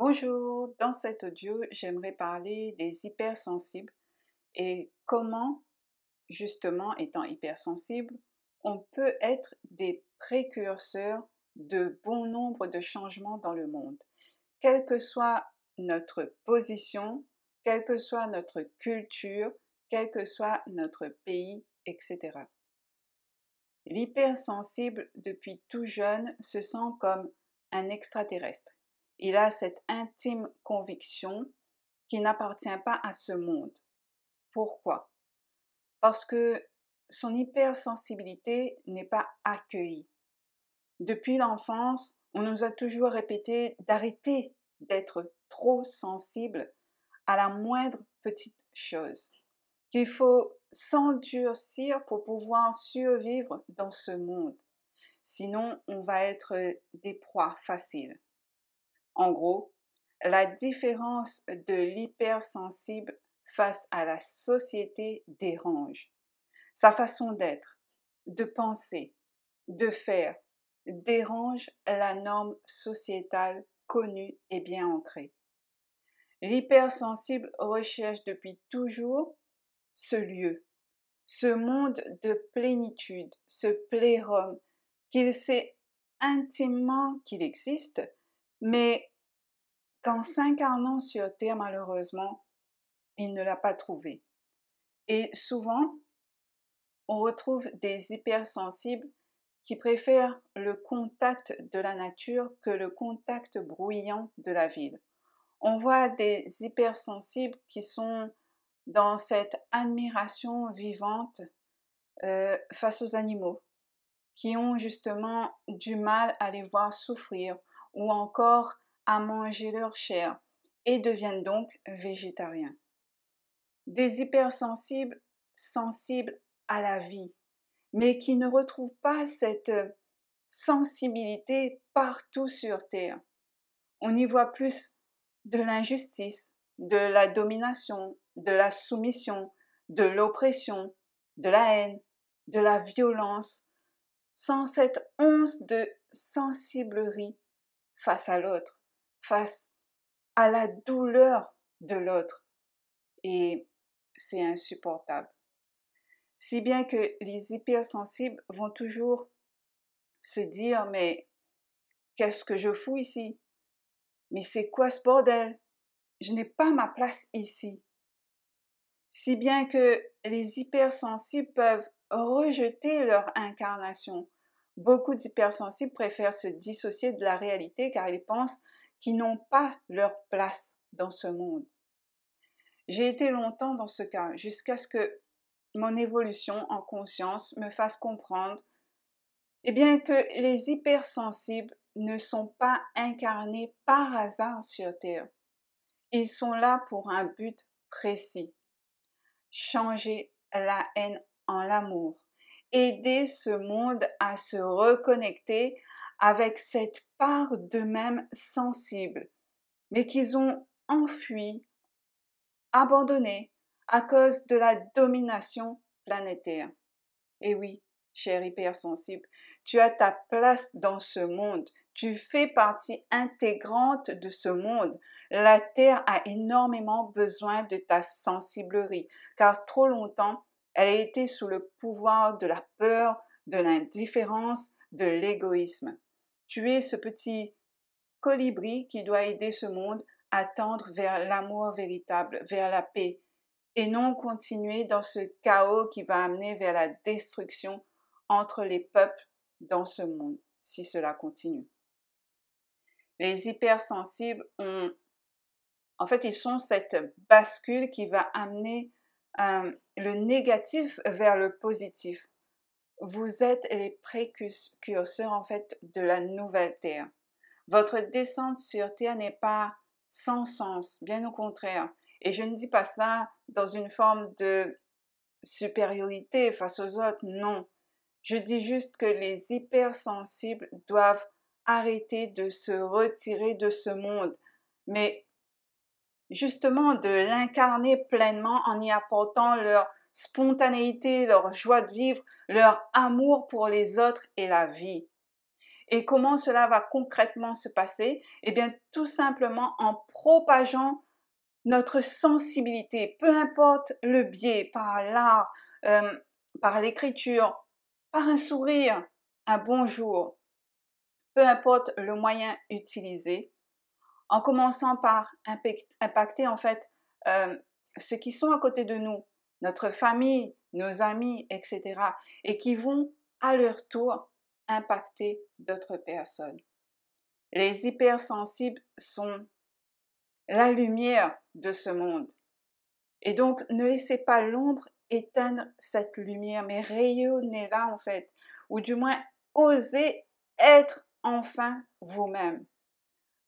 Bonjour, dans cet audio, j'aimerais parler des hypersensibles et comment, justement, étant hypersensible, on peut être des précurseurs de bon nombre de changements dans le monde. Quelle que soit notre position, quelle que soit notre culture, quel que soit notre pays, etc. L'hypersensible, depuis tout jeune, se sent comme un extraterrestre. Il a cette intime conviction qu'il n'appartient pas à ce monde. Pourquoi? Parce que son hypersensibilité n'est pas accueillie. Depuis l'enfance, on nous a toujours répété d'arrêter d'être trop sensible à la moindre petite chose, qu'il faut s'endurcir pour pouvoir survivre dans ce monde. Sinon, on va être des proies faciles. En gros, la différence de l'hypersensible face à la société dérange. Sa façon d'être, de penser, de faire, dérange la norme sociétale connue et bien ancrée. L'hypersensible recherche depuis toujours ce lieu, ce monde de plénitude, ce plérum qu'il sait intimement qu'il existe, mais qu'en s'incarnant sur Terre, malheureusement, il ne l'a pas trouvé. Et souvent, on retrouve des hypersensibles qui préfèrent le contact de la nature que le contact bruyant de la ville. On voit des hypersensibles qui sont dans cette admiration vivante face aux animaux, qui ont justement du mal à les voir souffrir ou encore à manger leur chair et deviennent donc végétariens. Des hypersensibles sensibles à la vie, mais qui ne retrouvent pas cette sensibilité partout sur Terre. On y voit plus de l'injustice, de la domination, de la soumission, de l'oppression, de la haine, de la violence, sans cette once de sensiblerie face à l'autre, face à la douleur de l'autre. Et c'est insupportable. Si bien que les hypersensibles vont toujours se dire, mais qu'est-ce que je fous ici? Mais c'est quoi ce bordel? Je n'ai pas ma place ici. Si bien que les hypersensibles peuvent rejeter leur incarnation. Beaucoup d'hypersensibles préfèrent se dissocier de la réalité car ils pensent qu'ils n'ont pas leur place dans ce monde. J'ai été longtemps dans ce cas, jusqu'à ce que mon évolution en conscience me fasse comprendre que les hypersensibles ne sont pas incarnés par hasard sur Terre. Ils sont là pour un but précis. Changer la haine en l'amour. Aider ce monde à se reconnecter avec cette part d'eux-mêmes sensible, mais qu'ils ont enfui, abandonné à cause de la domination planétaire. Et oui, cher hypersensible, tu as ta place dans ce monde. Tu fais partie intégrante de ce monde. La Terre a énormément besoin de ta sensiblerie, car trop longtemps, elle a été sous le pouvoir de la peur, de l'indifférence, de l'égoïsme. Tu es ce petit colibri qui doit aider ce monde à tendre vers l'amour véritable, vers la paix, et non continuer dans ce chaos qui va amener vers la destruction entre les peuples dans ce monde, si cela continue. Les hypersensibles ils sont cette bascule qui va amener le négatif vers le positif. Vous êtes les précurseurs en fait de la nouvelle Terre. Votre descente sur Terre n'est pas sans sens, bien au contraire. Et je ne dis pas cela dans une forme de supériorité face aux autres, non. Je dis juste que les hypersensibles doivent arrêter de se retirer de ce monde, mais justement de l'incarner pleinement en y apportant leur spontanéité, leur joie de vivre, leur amour pour les autres et la vie. Et comment cela va concrètement se passer? Eh bien, tout simplement en propageant notre sensibilité, peu importe le biais, par l'art, par l'écriture, par un sourire, un bonjour, peu importe le moyen utilisé, en commençant par impacter en fait ceux qui sont à côté de nous, notre famille, nos amis, etc., et qui vont à leur tour impacter d'autres personnes. Les hypersensibles sont la lumière de ce monde. Et donc, ne laissez pas l'ombre éteindre cette lumière, mais rayonnez-la en fait, ou du moins osez être enfin vous-même.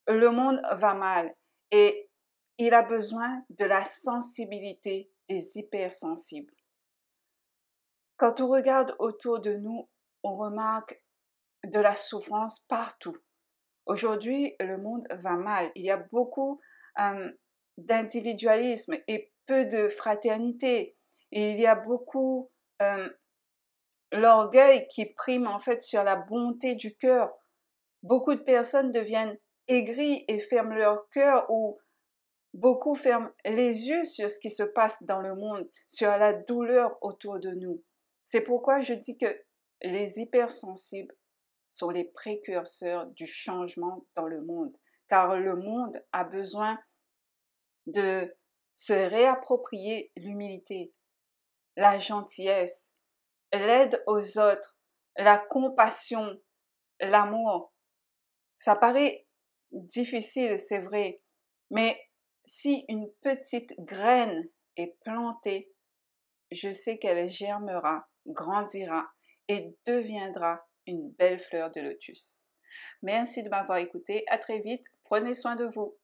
Le monde va mal et il a besoin de la sensibilité des hypersensibles. Quand on regarde autour de nous, on remarque de la souffrance partout. Aujourd'hui, le monde va mal. Il y a beaucoup d'individualisme et peu de fraternité. Et il y a beaucoup l'orgueil qui prime en fait sur la bonté du cœur. Beaucoup de personnes deviennent aigries et ferment leur cœur, ou beaucoup ferment les yeux sur ce qui se passe dans le monde, sur la douleur autour de nous. C'est pourquoi je dis que les hypersensibles sont les précurseurs du changement dans le monde, car le monde a besoin de se réapproprier l'humilité, la gentillesse, l'aide aux autres, la compassion, l'amour. Ça paraît difficile, c'est vrai, mais si une petite graine est plantée, je sais qu'elle germera, grandira et deviendra une belle fleur de lotus. Merci de m'avoir écouté. À très vite. Prenez soin de vous.